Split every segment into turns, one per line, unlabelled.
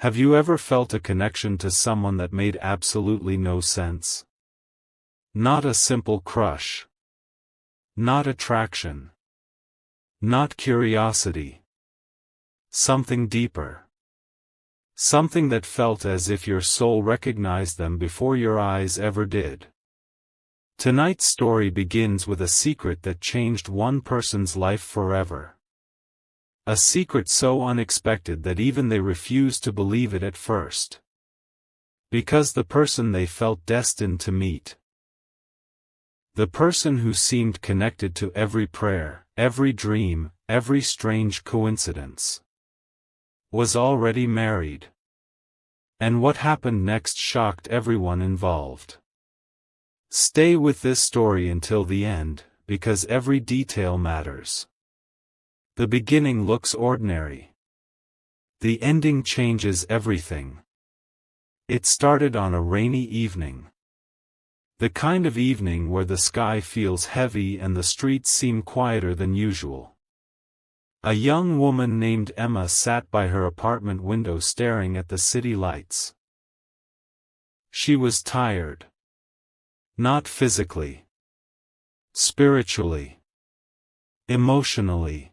Have you ever felt a connection to someone that made absolutely no sense? Not a simple crush. Not attraction. Not curiosity. Something deeper. Something that felt as if your soul recognized them before your eyes ever did. Tonight's story begins with a secret that changed one person's life forever. A secret so unexpected that even they refused to believe it at first. Because the person they felt destined to meet, the person who seemed connected to every prayer, every dream, every strange coincidence, was already married. And what happened next shocked everyone involved. Stay with this story until the end, because every detail matters. The beginning looks ordinary. The ending changes everything. It started on a rainy evening. The kind of evening where the sky feels heavy and the streets seem quieter than usual. A young woman named Emma sat by her apartment window staring at the city lights. She was tired. Not physically. Spiritually. Emotionally.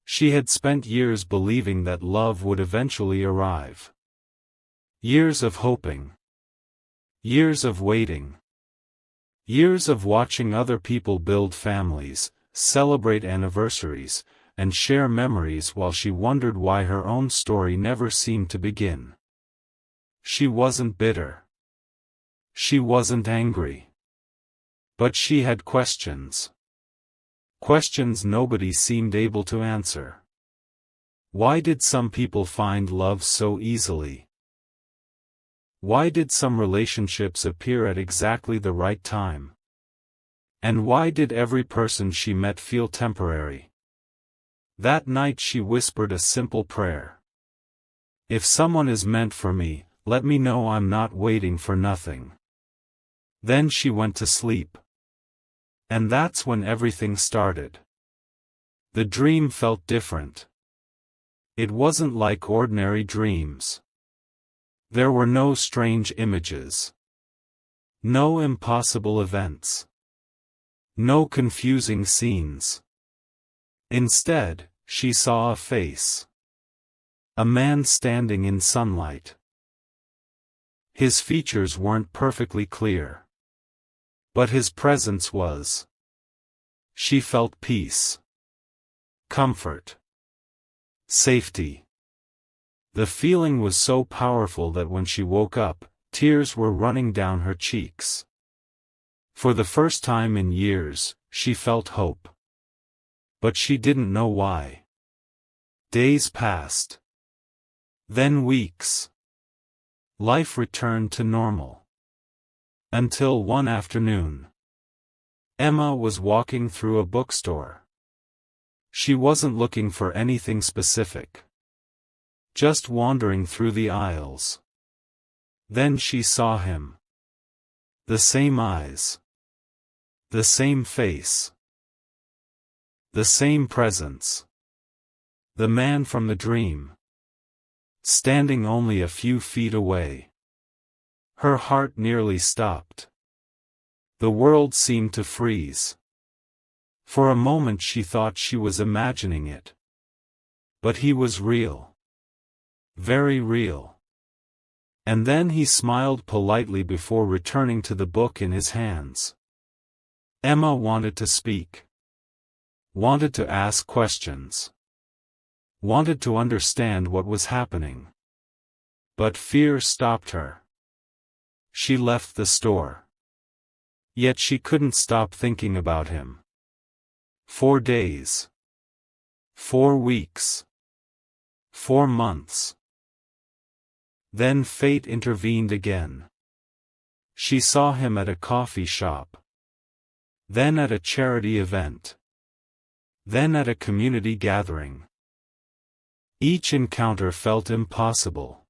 She had spent years believing that love would eventually arrive. Years of hoping. Years of waiting. Years of watching other people build families, celebrate anniversaries, and share memories while she wondered why her own story never seemed to begin. She wasn't bitter. She wasn't angry. But she had questions. Questions nobody seemed able to answer. Why did some people find love so easily? Why did some relationships appear at exactly the right time? And why did every person she met feel temporary? That night she whispered a simple prayer. If someone is meant for me, let me know I'm not waiting for nothing. Then she went to sleep. And that's when everything started. The dream felt different. It wasn't like ordinary dreams. There were no strange images. No impossible events. No confusing scenes. Instead, she saw a face. A man standing in sunlight. His features weren't perfectly clear. But his presence was. She felt peace. Comfort. Safety. The feeling was so powerful that when she woke up, tears were running down her cheeks. For the first time in years, she felt hope. But she didn't know why. Days passed. Then weeks. Life returned to normal. Until one afternoon. Emma was walking through a bookstore. She wasn't looking for anything specific. Just wandering through the aisles. Then she saw him. The same eyes. The same face. The same presence. The man from the dream. Standing only a few feet away. Her heart nearly stopped. The world seemed to freeze. For a moment she thought she was imagining it. But he was real. Very real. And then he smiled politely before returning to the book in his hands. Emma wanted to speak. Wanted to ask questions. Wanted to understand what was happening. But fear stopped her. She left the store. Yet she couldn't stop thinking about him. 4 days. 4 weeks. 4 months. Then fate intervened again. She saw him at a coffee shop. Then at a charity event. Then at a community gathering. Each encounter felt impossible.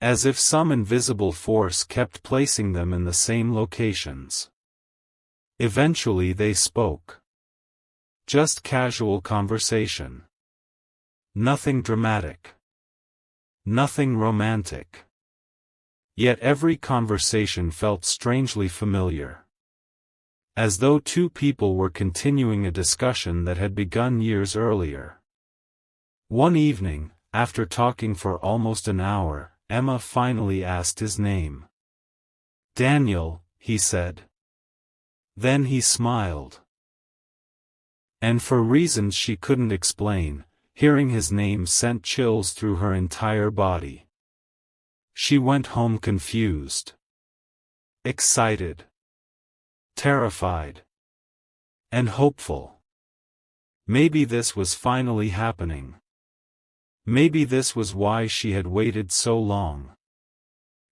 As if some invisible force kept placing them in the same locations. Eventually they spoke. Just casual conversation. Nothing dramatic. Nothing romantic. Yet every conversation felt strangely familiar. As though two people were continuing a discussion that had begun years earlier. One evening, after talking for almost an hour, Emma finally asked his name. "Daniel," he said. Then he smiled. And for reasons she couldn't explain, hearing his name sent chills through her entire body. She went home confused. Excited. Terrified. And hopeful. Maybe this was finally happening. Maybe this was why she had waited so long.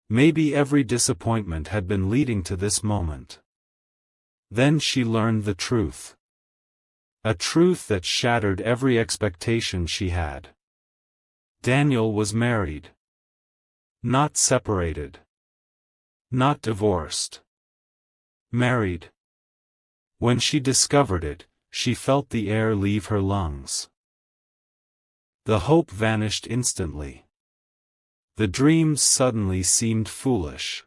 Maybe every disappointment had been leading to this moment. Then she learned the truth. A truth that shattered every expectation she had. Daniel was married. Not separated. Not divorced. Married. When she discovered it, she felt the air leave her lungs. The hope vanished instantly. The dreams suddenly seemed foolish.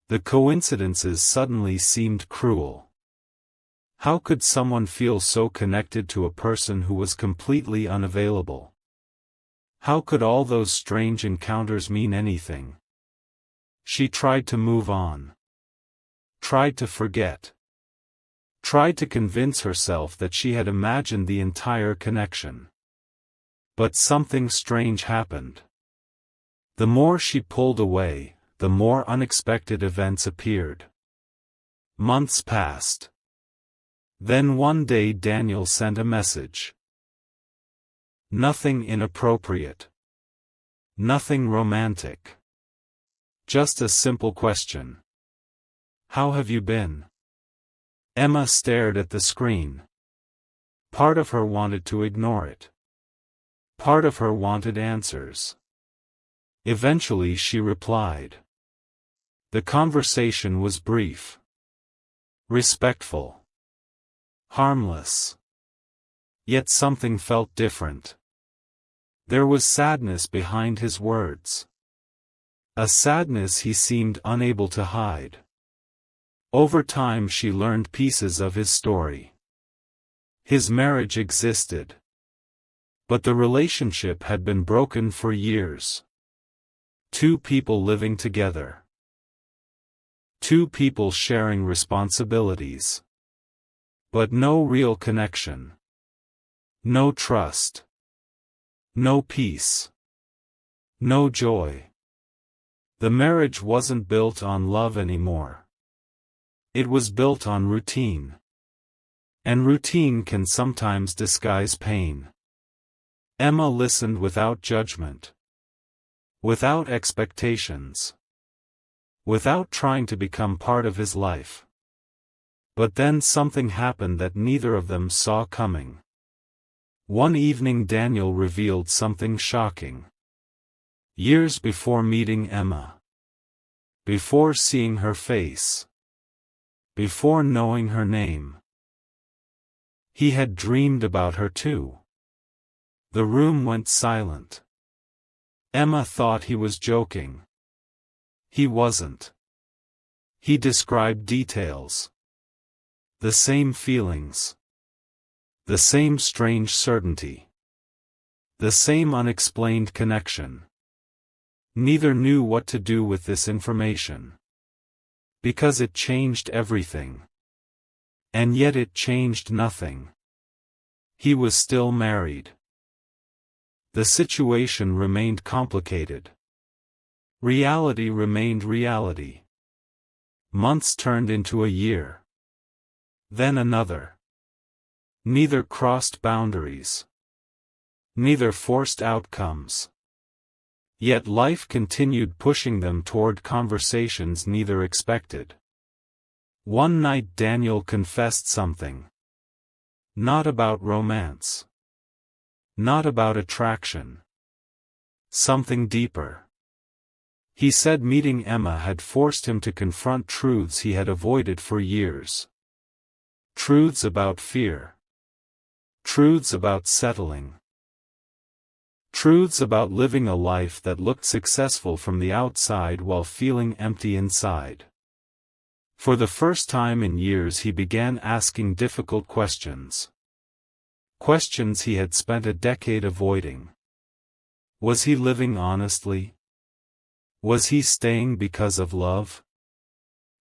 The coincidences suddenly seemed cruel. How could someone feel so connected to a person who was completely unavailable? How could all those strange encounters mean anything? She tried to move on. Tried to forget. Tried to convince herself that she had imagined the entire connection. But something strange happened. The more she pulled away, the more unexpected events appeared. Months passed. Then one day Daniel sent a message. Nothing inappropriate. Nothing romantic. Just a simple question. "How have you been?" Emma stared at the screen. Part of her wanted to ignore it. Part of her wanted answers. Eventually she replied. The conversation was brief. Respectful. Harmless. Yet something felt different. There was sadness behind his words. A sadness he seemed unable to hide. Over time she learned pieces of his story. His marriage existed. But the relationship had been broken for years. Two people living together. Two people sharing responsibilities. But no real connection. No trust. No peace. No joy. The marriage wasn't built on love anymore. It was built on routine. And routine can sometimes disguise pain. Emma listened without judgment. Without expectations. Without trying to become part of his life. But then something happened that neither of them saw coming. One evening Daniel revealed something shocking. Years before meeting Emma. Before seeing her face. Before knowing her name. He had dreamed about her too. The room went silent. Emma thought he was joking. He wasn't. He described details. The same feelings. The same strange certainty. The same unexplained connection. Neither knew what to do with this information. Because it changed everything. And yet it changed nothing. He was still married. The situation remained complicated. Reality remained reality. Months turned into a year. Then another. Neither crossed boundaries. Neither forced outcomes. Yet life continued pushing them toward conversations neither expected. One night Daniel confessed something. Not about romance. Not about attraction. Something deeper. He said meeting Emma had forced him to confront truths he had avoided for years. Truths about fear. Truths about settling. Truths about living a life that looked successful from the outside while feeling empty inside. For the first time in years he began asking difficult questions. Questions he had spent a decade avoiding. Was he living honestly? Was he staying because of love?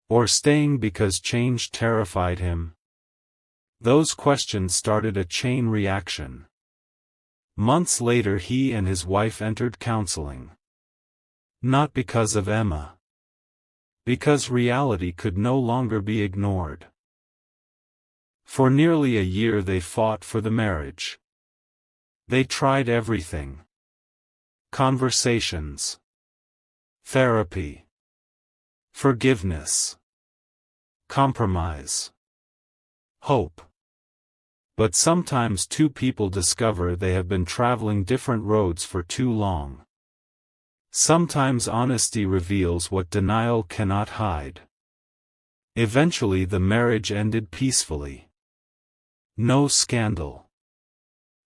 Or staying because change terrified him? Those questions started a chain reaction. Months later he and his wife entered counseling. Not because of Emma. Because reality could no longer be ignored. For nearly a year they fought for the marriage. They tried everything. Conversations. Therapy. Forgiveness. Compromise. Hope. But sometimes two people discover they have been traveling different roads for too long. Sometimes honesty reveals what denial cannot hide. Eventually the marriage ended peacefully. No scandal.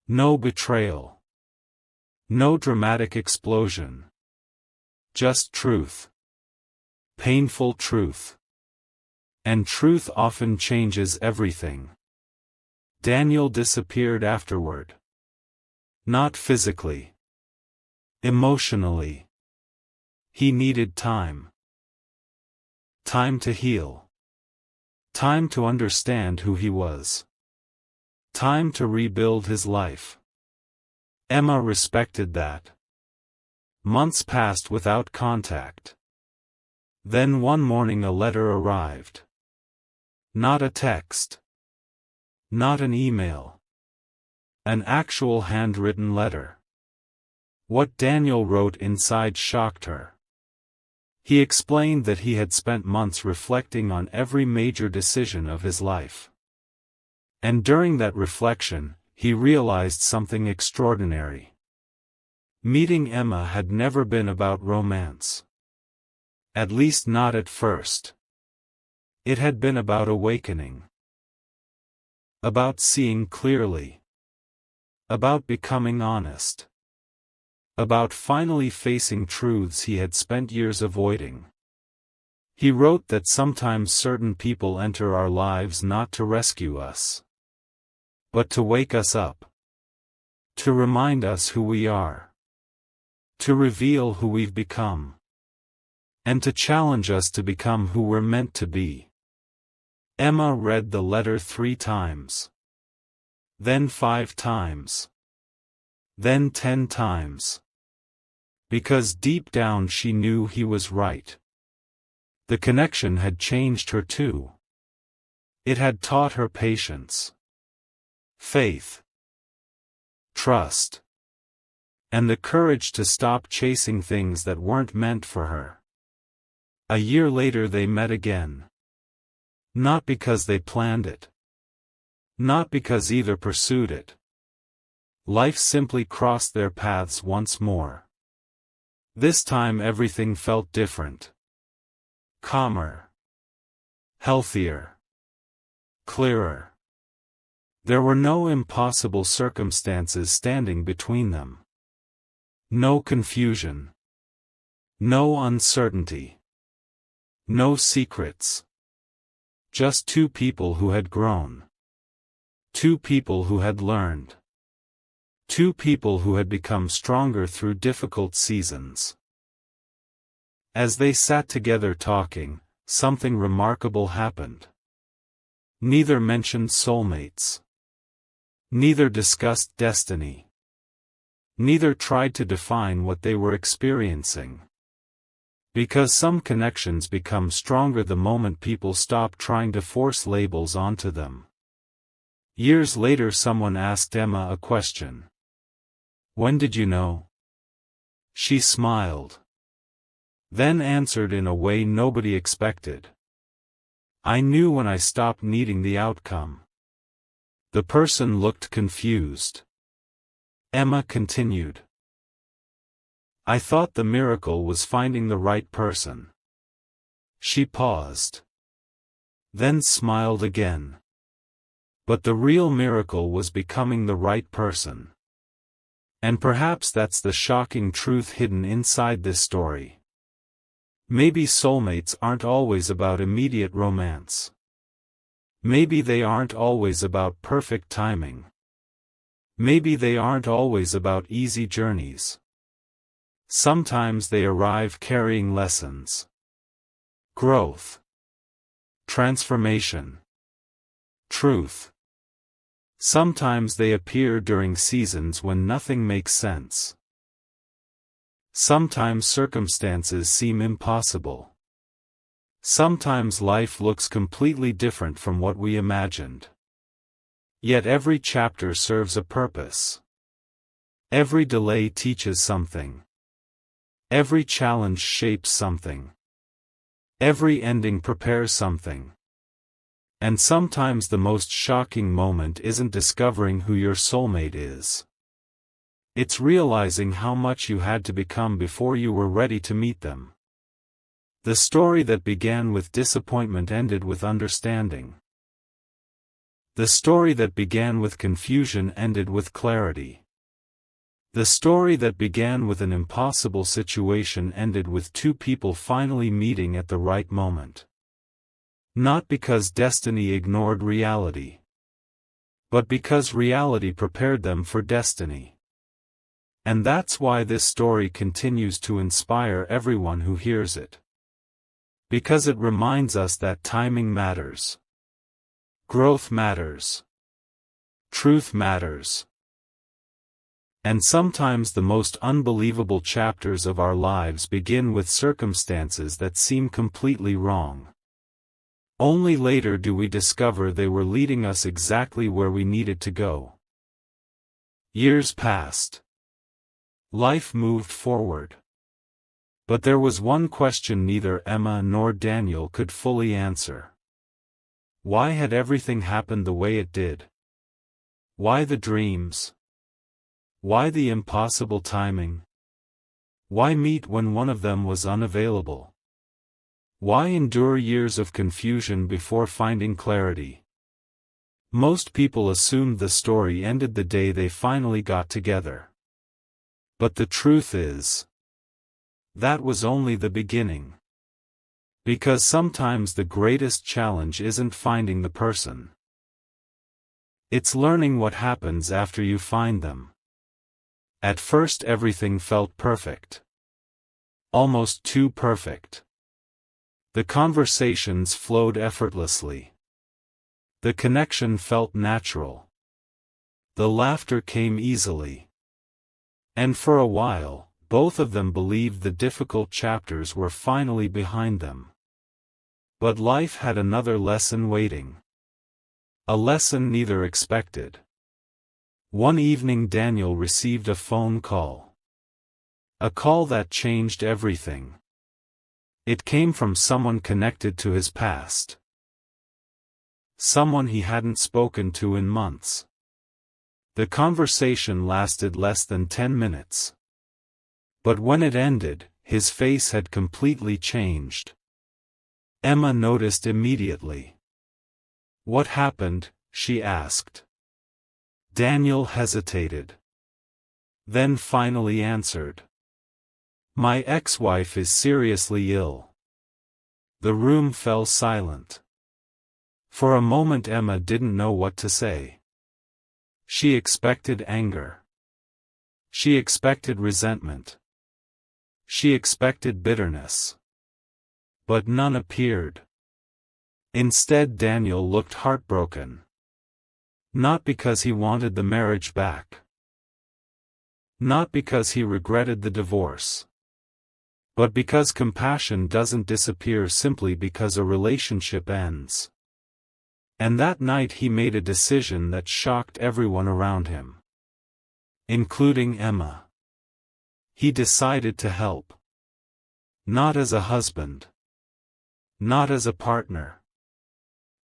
No betrayal. No dramatic explosion. Just truth. Painful truth. And truth often changes everything. Daniel disappeared afterward. Not physically. Emotionally. He needed time. Time to heal. Time to understand who he was. Time to rebuild his life. Emma respected that. Months passed without contact. Then one morning a letter arrived. Not a text. Not an email. An actual handwritten letter. What Daniel wrote inside shocked her. He explained that he had spent months reflecting on every major decision of his life. And during that reflection, he realized something extraordinary. Meeting Emma had never been about romance. At least not at first. It had been about awakening. About seeing clearly. About becoming honest. About finally facing truths he had spent years avoiding. He wrote that sometimes certain people enter our lives not to rescue us, but to wake us up. To remind us who we are. To reveal who we've become. And to challenge us to become who we're meant to be. Emma read the letter 3 times. Then 5 times. Then 10 times. Because deep down she knew he was right. The connection had changed her too. It had taught her patience. Faith. Trust. And the courage to stop chasing things that weren't meant for her. A year later they met again. Not because they planned it. Not because either pursued it. Life simply crossed their paths once more. This time everything felt different. Calmer. Healthier. Clearer. There were no impossible circumstances standing between them. No confusion. No uncertainty. No secrets. Just two people who had grown. Two people who had learned. Two people who had become stronger through difficult seasons. As they sat together talking, something remarkable happened. Neither mentioned soulmates. Neither discussed destiny. Neither tried to define what they were experiencing. Because some connections become stronger the moment people stop trying to force labels onto them. Years later someone asked Emma a question. When did you know? She smiled. Then answered in a way nobody expected. I knew when I stopped needing the outcome. The person looked confused. Emma continued. I thought the miracle was finding the right person. She paused. Then smiled again. But the real miracle was becoming the right person. And perhaps that's the shocking truth hidden inside this story. Maybe soulmates aren't always about immediate romance. Maybe they aren't always about perfect timing. Maybe they aren't always about easy journeys. Sometimes they arrive carrying lessons. Growth. Transformation. Truth. Sometimes they appear during seasons when nothing makes sense. Sometimes circumstances seem impossible. Sometimes life looks completely different from what we imagined. Yet every chapter serves a purpose. Every delay teaches something. Every challenge shapes something. Every ending prepares something. And sometimes the most shocking moment isn't discovering who your soulmate is. It's realizing how much you had to become before you were ready to meet them. The story that began with disappointment ended with understanding. The story that began with confusion ended with clarity. The story that began with an impossible situation ended with two people finally meeting at the right moment. Not because destiny ignored reality, but because reality prepared them for destiny. And that's why this story continues to inspire everyone who hears it. Because it reminds us that timing matters. Growth matters. Truth matters. And sometimes the most unbelievable chapters of our lives begin with circumstances that seem completely wrong. Only later do we discover they were leading us exactly where we needed to go. Years passed. Life moved forward. But there was one question neither Emma nor Daniel could fully answer. Why had everything happened the way it did? Why the dreams? Why the impossible timing? Why meet when one of them was unavailable? Why endure years of confusion before finding clarity? Most people assumed the story ended the day they finally got together. But the truth is, that was only the beginning. Because sometimes the greatest challenge isn't finding the person. It's learning what happens after you find them. At first everything felt perfect. Almost too perfect. The conversations flowed effortlessly. The connection felt natural. The laughter came easily. And for a while, both of them believed the difficult chapters were finally behind them. But life had another lesson waiting. A lesson neither expected. One evening Daniel received a phone call. A call that changed everything. It came from someone connected to his past. Someone he hadn't spoken to in months. The conversation lasted less than 10 minutes. But when it ended, his face had completely changed. Emma noticed immediately. "What happened?" she asked. Daniel hesitated. Then finally answered. "My ex-wife is seriously ill." The room fell silent. For a moment Emma didn't know what to say. She expected anger. She expected resentment. She expected bitterness. But none appeared. Instead Daniel looked heartbroken. Not because he wanted the marriage back. Not because he regretted the divorce. But because compassion doesn't disappear simply because a relationship ends. And that night he made a decision that shocked everyone around him. Including Emma. He decided to help. Not as a husband. Not as a partner.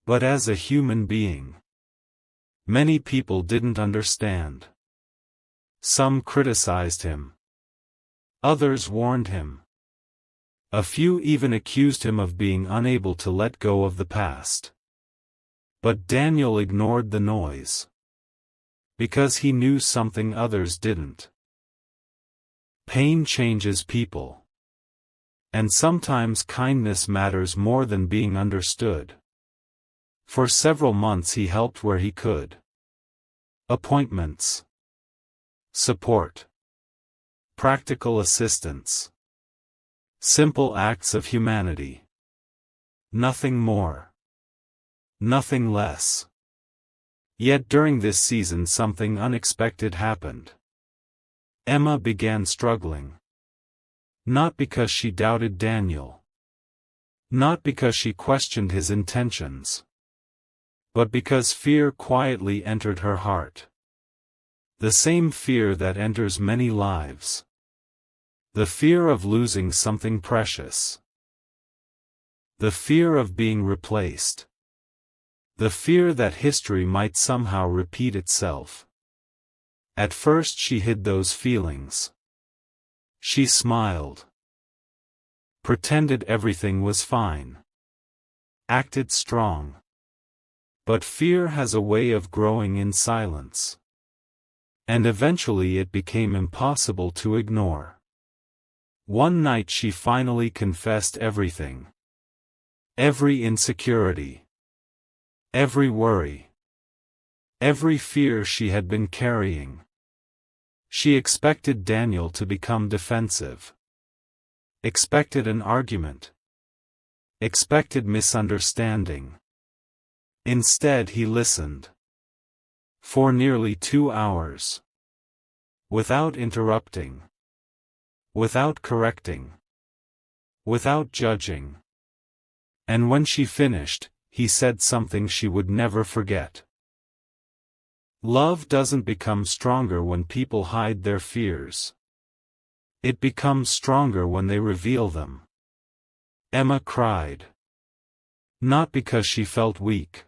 But as a human being. Many people didn't understand. Some criticized him. Others warned him. A few even accused him of being unable to let go of the past. But Daniel ignored the noise. Because he knew something others didn't. Pain changes people. And sometimes kindness matters more than being understood. For several months he helped where he could. Appointments. Support. Practical assistance. Simple acts of humanity. Nothing more. Nothing less. Yet during this season something unexpected happened. Emma began struggling. Not because she doubted Daniel. Not because she questioned his intentions. But because fear quietly entered her heart. The same fear that enters many lives. The fear of losing something precious. The fear of being replaced. The fear that history might somehow repeat itself. At first she hid those feelings. She smiled. Pretended everything was fine. Acted strong. But fear has a way of growing in silence. And eventually it became impossible to ignore. One night she finally confessed everything. Every insecurity. Every worry. Every fear she had been carrying. She expected Daniel to become defensive. Expected an argument. Expected misunderstanding. Instead he listened. For nearly 2 hours. Without interrupting. Without correcting. Without judging. And when she finished, he said something she would never forget. Love doesn't become stronger when people hide their fears. It becomes stronger when they reveal them. Emma cried. Not because she felt weak.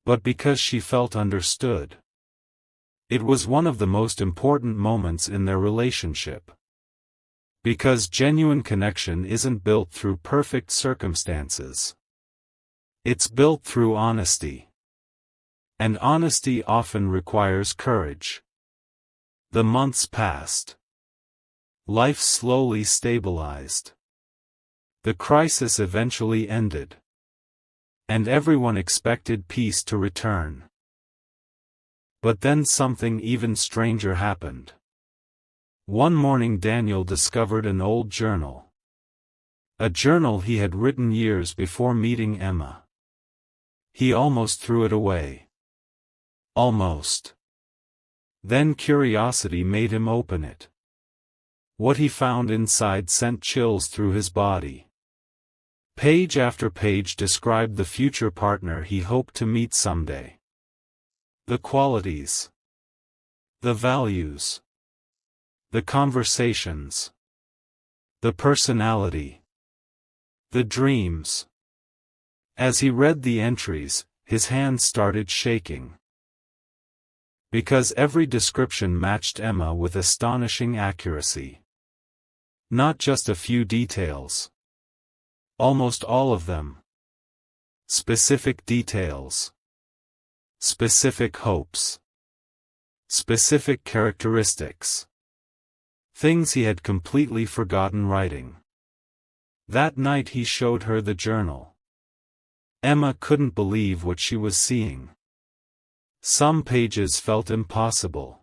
But because she felt understood. It was one of the most important moments in their relationship. Because genuine connection isn't built through perfect circumstances. It's built through honesty. And honesty often requires courage. The months passed. Life slowly stabilized. The crisis eventually ended. And everyone expected peace to return. But then something even stranger happened. One morning Daniel discovered an old journal. A journal he had written years before meeting Emma. He almost threw it away. Almost. Then curiosity made him open it. What he found inside sent chills through his body. Page after page described the future partner he hoped to meet someday. The qualities. The values. The conversations. The personality. The dreams. As he read the entries, his hands started shaking. Because every description matched Emma with astonishing accuracy. Not just a few details. Almost all of them. Specific details. Specific hopes. Specific characteristics. Things he had completely forgotten writing. That night he showed her the journal. Emma couldn't believe what she was seeing. Some pages felt impossible.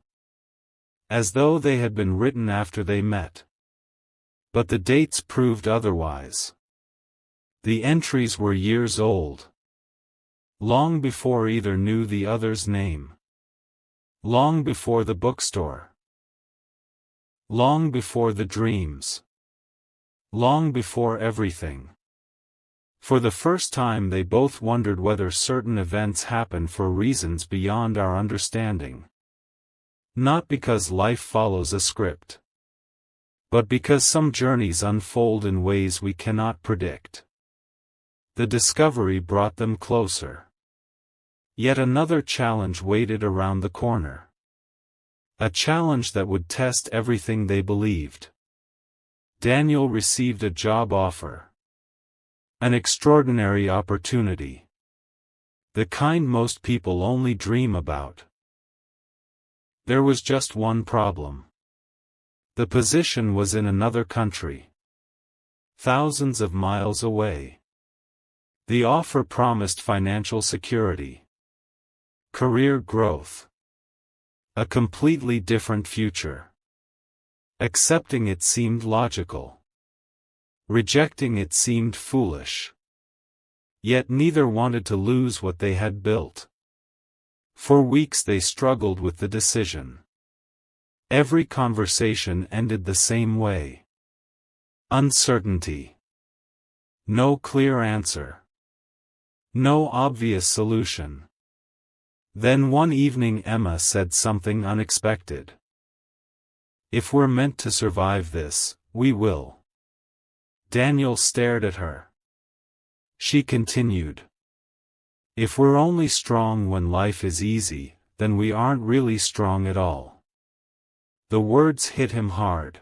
As though they had been written after they met. But the dates proved otherwise. The entries were years old. Long before either knew the other's name. Long before the bookstore. Long before the dreams. Long before everything. For the first time they both wondered whether certain events happen for reasons beyond our understanding. Not because life follows a script. But because some journeys unfold in ways we cannot predict. The discovery brought them closer. Yet another challenge waited around the corner. A challenge that would test everything they believed. Daniel received a job offer. An extraordinary opportunity. The kind most people only dream about. There was just one problem. The position was in another country, thousands of miles away. The offer promised financial security, career growth, a completely different future. Accepting it seemed logical. Rejecting it seemed foolish. Yet neither wanted to lose what they had built. For weeks they struggled with the decision. Every conversation ended the same way. Uncertainty. No clear answer. No obvious solution. Then one evening Emma said something unexpected. "If we're meant to survive this, we will." Daniel stared at her. She continued. "If we're only strong when life is easy, then we aren't really strong at all." The words hit him hard.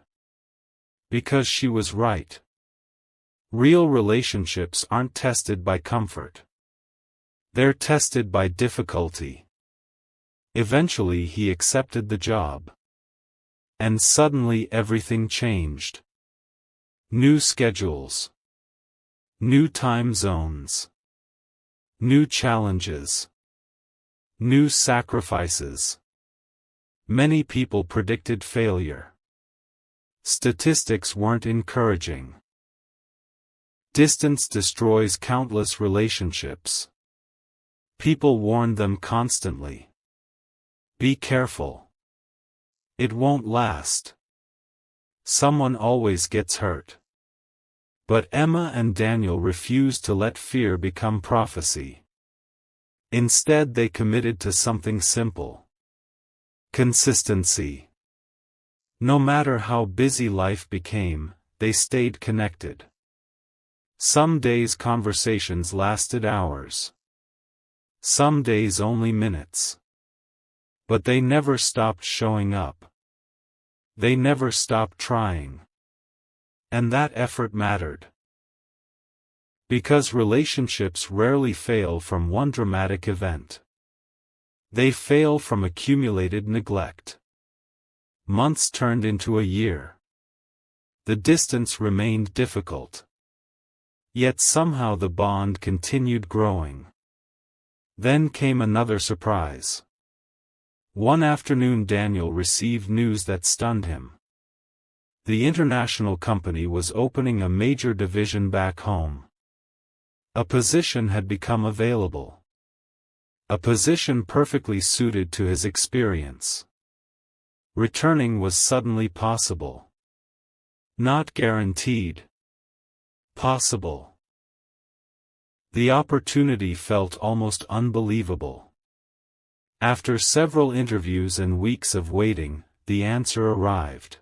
Because she was right. Real relationships aren't tested by comfort. They're tested by difficulty. Eventually he accepted the job. And suddenly everything changed. New schedules. New time zones. New challenges. New sacrifices. Many people predicted failure. Statistics weren't encouraging. Distance destroys countless relationships. People warned them constantly. Be careful. It won't last. Someone always gets hurt. But Emma and Daniel refused to let fear become prophecy. Instead they committed to something simple. Consistency. No matter how busy life became, they stayed connected. Some days conversations lasted hours. Some days only minutes. But they never stopped showing up. They never stopped trying. And that effort mattered. Because relationships rarely fail from one dramatic event. They fail from accumulated neglect. Months turned into a year. The distance remained difficult. Yet somehow the bond continued growing. Then came another surprise. One afternoon Daniel received news that stunned him. The international company was opening a major division back home. A position had become available. A position perfectly suited to his experience. Returning was suddenly possible. Not guaranteed. Possible. The opportunity felt almost unbelievable. After several interviews and weeks of waiting, the answer arrived.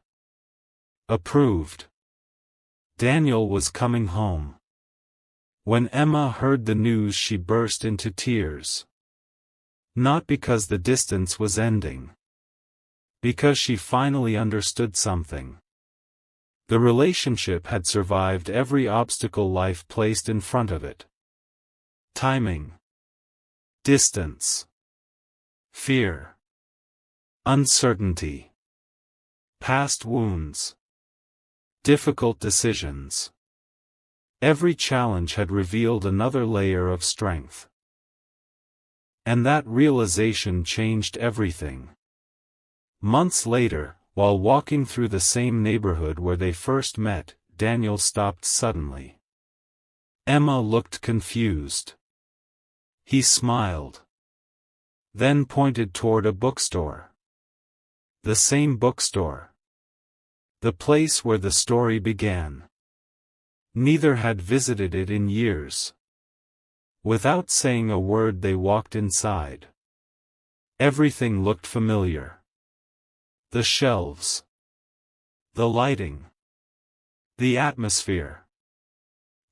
Approved. Daniel was coming home. When Emma heard the news she burst into tears. Not because the distance was ending. Because she finally understood something. The relationship had survived every obstacle life placed in front of it. Timing. Distance. Fear. Uncertainty. Past wounds. Difficult decisions. Every challenge had revealed another layer of strength. And that realization changed everything. Months later, while walking through the same neighborhood where they first met, Daniel stopped suddenly. Emma looked confused. He smiled. Then pointed toward a bookstore. The same bookstore. The place where the story began. Neither had visited it in years. Without saying a word they walked inside. Everything looked familiar. The shelves. The lighting. The atmosphere.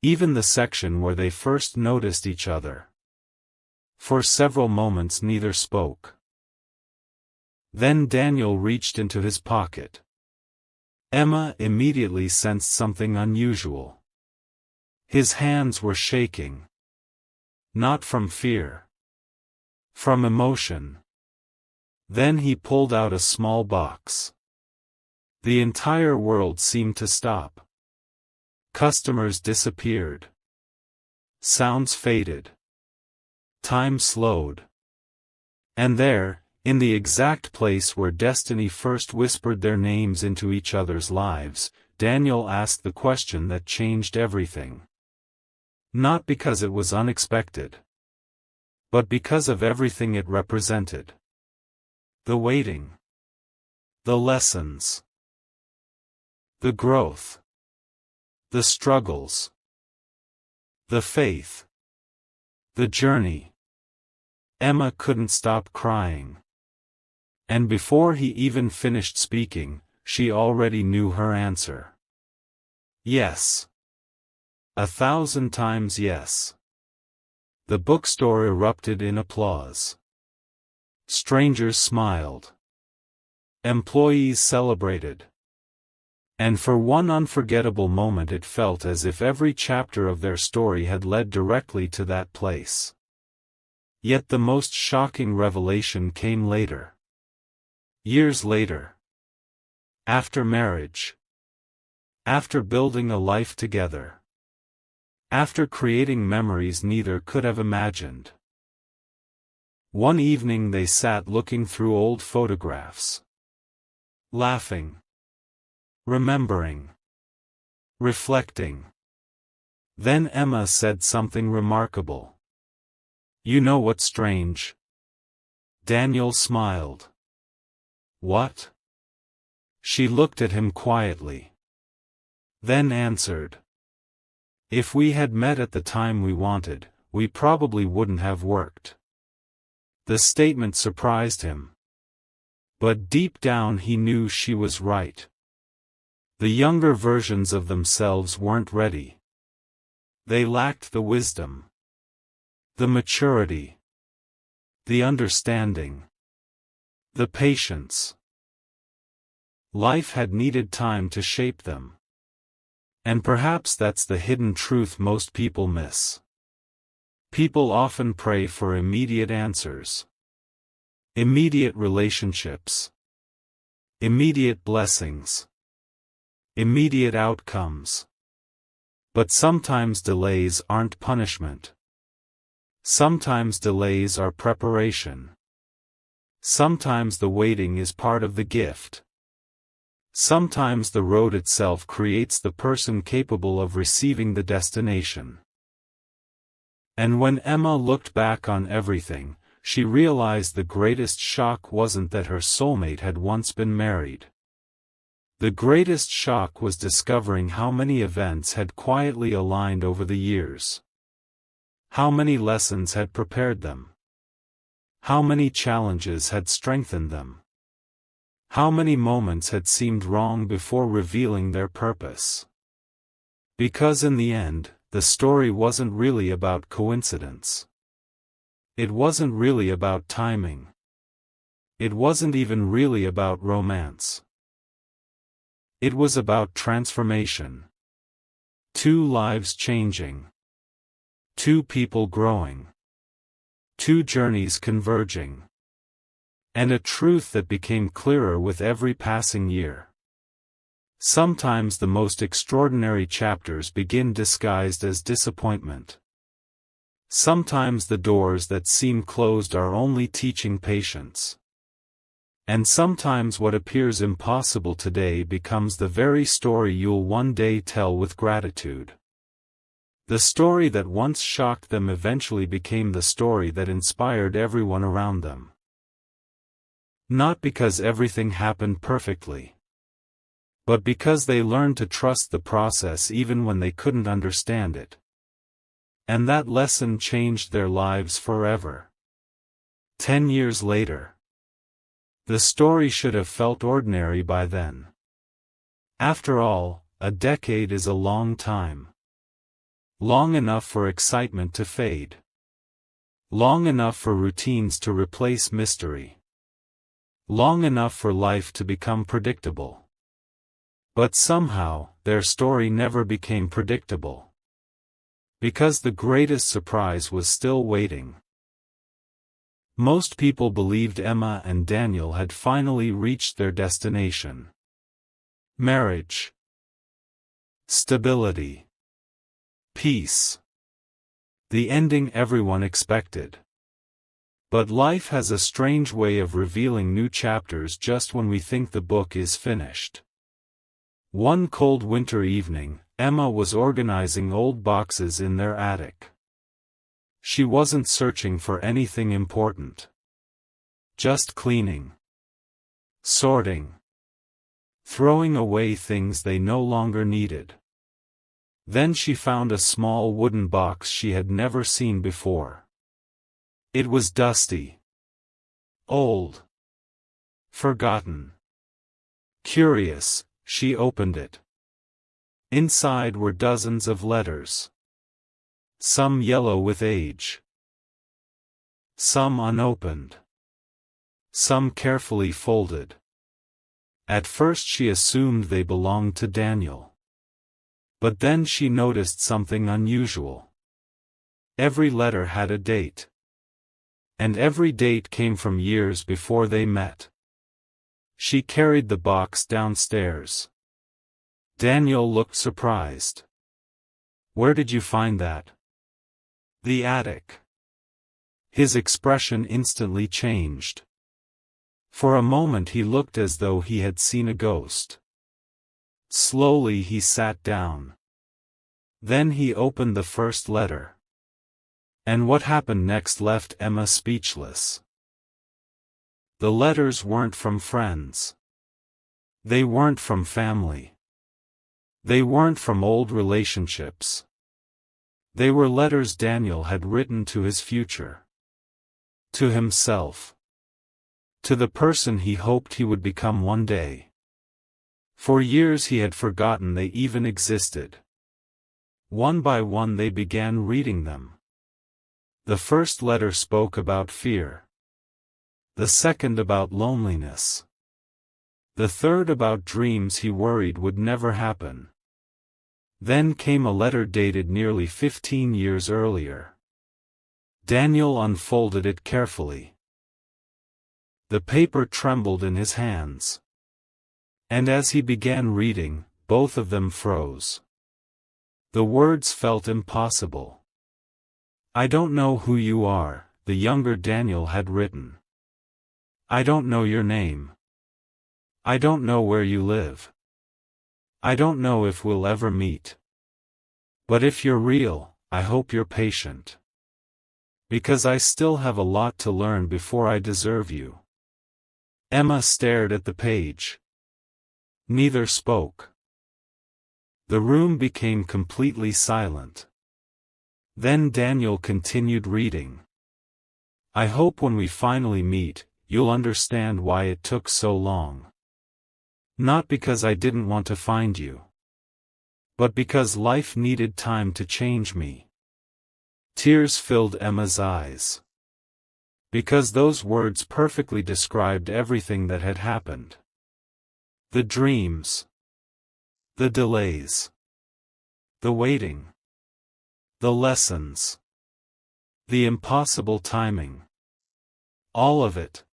Even the section where they first noticed each other. For several moments neither spoke. Then Daniel reached into his pocket. Emma immediately sensed something unusual. His hands were shaking. Not from fear. From emotion. Then he pulled out a small box. The entire world seemed to stop. Customers disappeared. Sounds faded. Time slowed. And there, in the exact place where destiny first whispered their names into each other's lives, Daniel asked the question that changed everything. Not because it was unexpected, but because of everything it represented. The waiting. The lessons. The growth. The struggles. The faith. The journey. Emma couldn't stop crying. And before he even finished speaking, she already knew her answer. Yes. 1,000 times yes. The bookstore erupted in applause. Strangers smiled. Employees celebrated. And for one unforgettable moment it felt as if every chapter of their story had led directly to that place. Yet the most shocking revelation came later. Years later. After marriage. After building a life together. After creating memories neither could have imagined. One evening they sat looking through old photographs. Laughing. Remembering. Reflecting. Then Emma said something remarkable. "You know what's strange?" Daniel smiled. "What?" She looked at him quietly. Then answered. "If we had met at the time we wanted, we probably wouldn't have worked." The statement surprised him. But deep down he knew she was right. The younger versions of themselves weren't ready. They lacked the wisdom. The maturity. The understanding. The patience. Life had needed time to shape them. And perhaps that's the hidden truth most people miss. People often pray for immediate answers. Immediate relationships. Immediate blessings. Immediate outcomes. But sometimes delays aren't punishment. Sometimes delays are preparation. Sometimes the waiting is part of the gift. Sometimes the road itself creates the person capable of receiving the destination. And when Emma looked back on everything, she realized the greatest shock wasn't that her soulmate had once been married. The greatest shock was discovering how many events had quietly aligned over the years. How many lessons had prepared them. How many challenges had strengthened them. How many moments had seemed wrong before revealing their purpose. Because in the end, the story wasn't really about coincidence. It wasn't really about timing. It wasn't even really about romance. It was about transformation. Two lives changing. Two people growing. Two journeys converging. And a truth that became clearer with every passing year. Sometimes the most extraordinary chapters begin disguised as disappointment. Sometimes the doors that seem closed are only teaching patience. And sometimes what appears impossible today becomes the very story you'll one day tell with gratitude. The story that once shocked them eventually became the story that inspired everyone around them. Not because everything happened perfectly, but because they learned to trust the process even when they couldn't understand it. And that lesson changed their lives forever. 10 years later. The story should have felt ordinary by then. After all, a decade is a long time. Long enough for excitement to fade. Long enough for routines to replace mystery. Long enough for life to become predictable. But somehow, their story never became predictable. Because the greatest surprise was still waiting. Most people believed Emma and Daniel had finally reached their destination. marriage, stability, peace. The ending everyone expected. But life has a strange way of revealing new chapters just when we think the book is finished. One cold winter evening, Emma was organizing old boxes in their attic. She wasn't searching for anything important. Just cleaning, sorting, throwing away things they no longer needed. Then she found a small wooden box she had never seen before. It was dusty, old, forgotten. Curious, she opened it. Inside were dozens of letters. Some yellow with age. Some unopened. Some carefully folded. At first she assumed they belonged to Daniel. But then she noticed something unusual. Every letter had a date. And every date came from years before they met. She carried the box downstairs. Daniel looked surprised. "Where did you find that?" "The attic." His expression instantly changed. For a moment he looked as though he had seen a ghost. Slowly he sat down. Then he opened the first letter. And what happened next left Emma speechless. The letters weren't from friends. They weren't from family. They weren't from old relationships. They were letters Daniel had written to his future. To himself. To the person he hoped he would become one day. For years he had forgotten they even existed. One by one they began reading them. The first letter spoke about fear. The second about loneliness. The third about dreams he worried would never happen. Then came a letter dated nearly 15 years earlier. Daniel unfolded it carefully. The paper trembled in his hands. And as he began reading, both of them froze. The words felt impossible. "I don't know who you are," the younger Daniel had written. "I don't know your name. I don't know where you live. I don't know if we'll ever meet. But if you're real, I hope you're patient. Because I still have a lot to learn before I deserve you." Emma stared at the page. Neither spoke. The room became completely silent. Then Daniel continued reading. "I hope when we finally meet, you'll understand why it took so long. Not because I didn't want to find you. But because life needed time to change me." Tears filled Emma's eyes. Because those words perfectly described everything that had happened. The dreams. The delays. The waiting. The lessons. The impossible timing. All of it.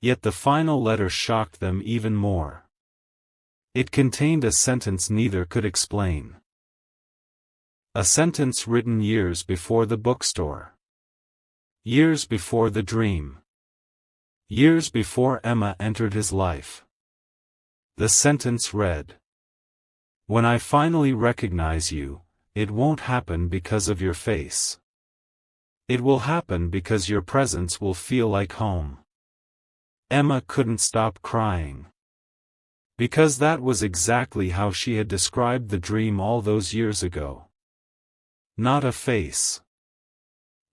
Yet the final letter shocked them even more. It contained a sentence neither could explain. A sentence written years before the bookstore. Years before the dream. Years before Emma entered his life. The sentence read, "When I finally recognize you, it won't happen because of your face. It will happen because your presence will feel like home." Emma couldn't stop crying. Because that was exactly how she had described the dream all those years ago. Not a face.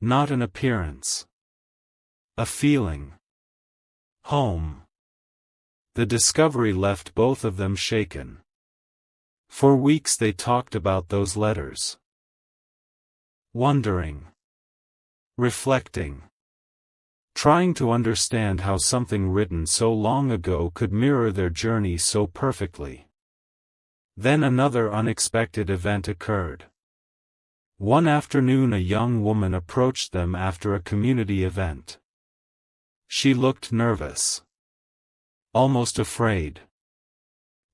Not an appearance. A feeling. Home. The discovery left both of them shaken. For weeks they talked about those letters. Wondering. Reflecting. Trying to understand how something written so long ago could mirror their journey so perfectly. Then another unexpected event occurred. One afternoon a young woman approached them after a community event. She looked nervous. Almost afraid.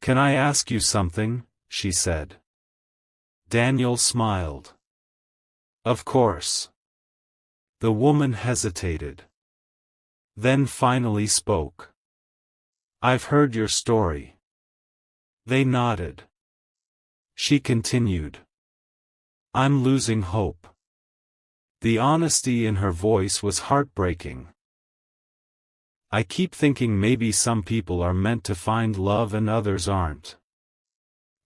"Can I ask you something?" she said. Daniel smiled. "Of course." The woman hesitated. Then finally spoke. "I've heard your story." They nodded. She continued. "I'm losing hope." The honesty in her voice was heartbreaking. "I keep thinking maybe some people are meant to find love and others aren't."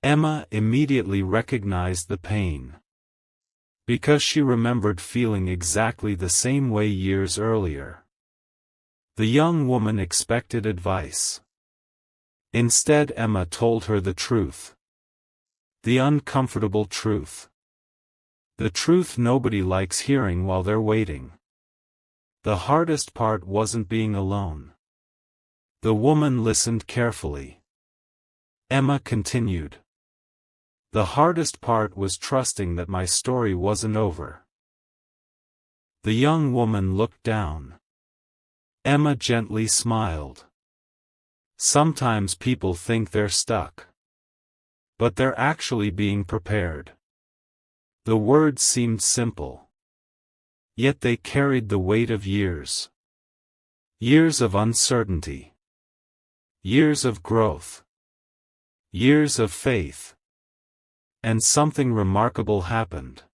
Emma immediately recognized the pain. Because she remembered feeling exactly the same way years earlier. The young woman expected advice. Instead, Emma told her the truth. The uncomfortable truth. The truth nobody likes hearing while they're waiting. The hardest part wasn't being alone. The woman listened carefully. Emma continued. "The hardest part was trusting that my story wasn't over." The young woman looked down. Emma gently smiled. "Sometimes people think they're stuck. But they're actually being prepared." The words seemed simple. Yet they carried the weight of years. Years of uncertainty. Years of growth. Years of faith. And something remarkable happened.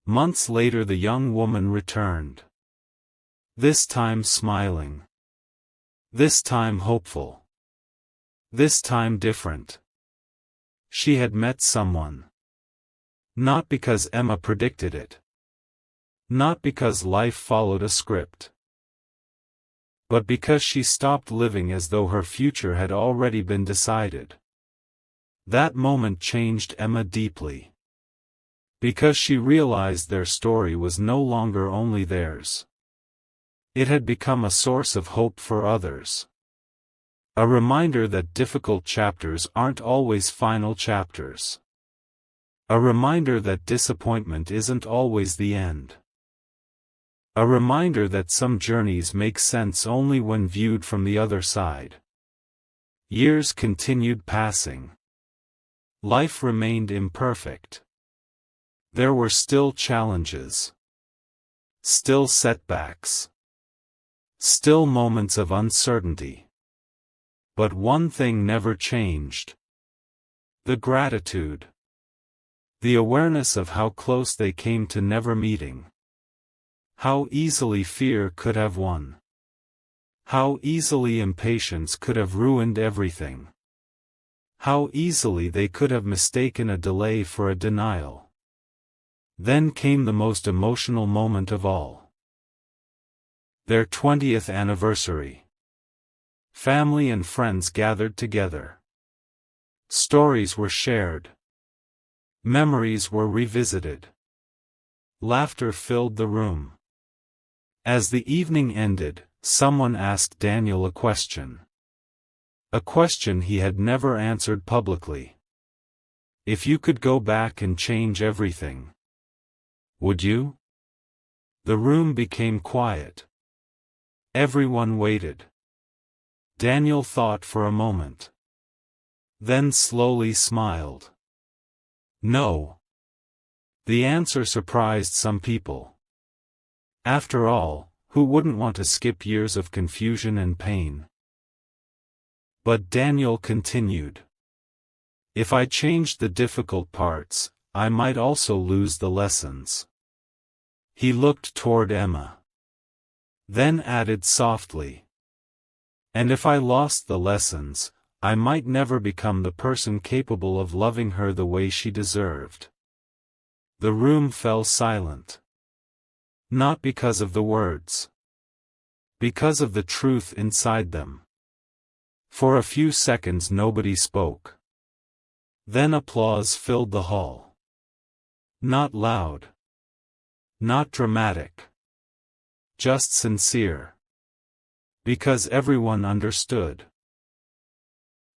Months later the young woman returned. This time smiling. This time hopeful. This time different. She had met someone. Not because Emma predicted it. Not because life followed a script. But because she stopped living as though her future had already been decided. That moment changed Emma deeply. Because she realized their story was no longer only theirs. It had become a source of hope for others. A reminder that difficult chapters aren't always final chapters. A reminder that disappointment isn't always the end. A reminder that some journeys make sense only when viewed from the other side. Years continued passing. Life remained imperfect. There were still challenges. Still setbacks. Still moments of uncertainty. But one thing never changed. The gratitude. The awareness of how close they came to never meeting. How easily fear could have won. How easily impatience could have ruined everything. How easily they could have mistaken a delay for a denial. Then came the most emotional moment of all. Their 20th anniversary. Family and friends gathered together. Stories were shared. Memories were revisited. Laughter filled the room. As the evening ended, someone asked Daniel a question. A question he had never answered publicly. If you could go back and change everything, would you? The room became quiet. Everyone waited. Daniel thought for a moment. Then slowly smiled. No. The answer surprised some people. After all, who wouldn't want to skip years of confusion and pain? But Daniel continued. If I changed the difficult parts, I might also lose the lessons. He looked toward Emma. Then added softly. And if I lost the lessons, I might never become the person capable of loving her the way she deserved. The room fell silent. Not because of the words. Because of the truth inside them. For a few seconds nobody spoke. Then applause filled the hall. Not loud. Not dramatic. Just sincere. Because everyone understood.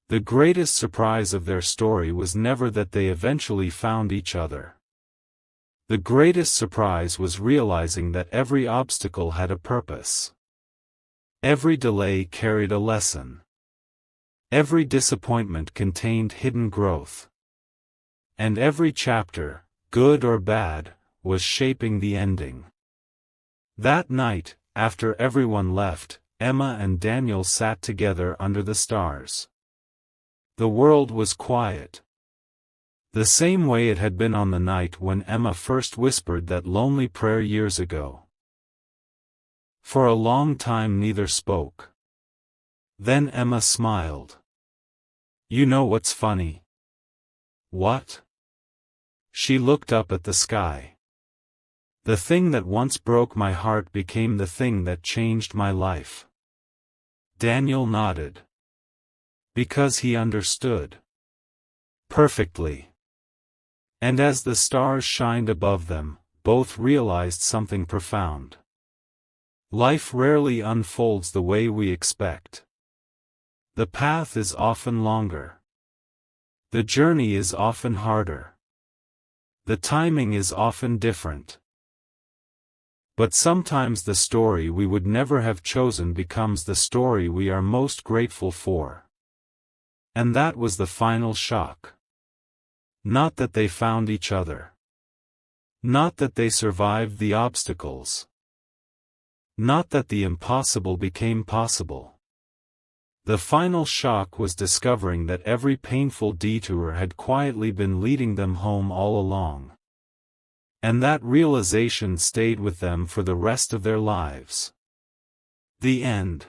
The greatest surprise of their story was never that they eventually found each other. The greatest surprise was realizing that every obstacle had a purpose. Every delay carried a lesson. Every disappointment contained hidden growth. And every chapter, good or bad, was shaping the ending. That night, after everyone left, Emma and Daniel sat together under the stars. The world was quiet. The same way it had been on the night when Emma first whispered that lonely prayer years ago. For a long time neither spoke. Then Emma smiled. "You know what's funny?" "What?" She looked up at the sky. "The thing that once broke my heart became the thing that changed my life." Daniel nodded. Because he understood. Perfectly. And as the stars shined above them, both realized something profound. Life rarely unfolds the way we expect. The path is often longer. The journey is often harder. The timing is often different. But sometimes the story we would never have chosen becomes the story we are most grateful for. And that was the final shock. Not that they found each other. Not that they survived the obstacles. Not that the impossible became possible. The final shock was discovering that every painful detour had quietly been leading them home all along. And that realization stayed with them for the rest of their lives. The end.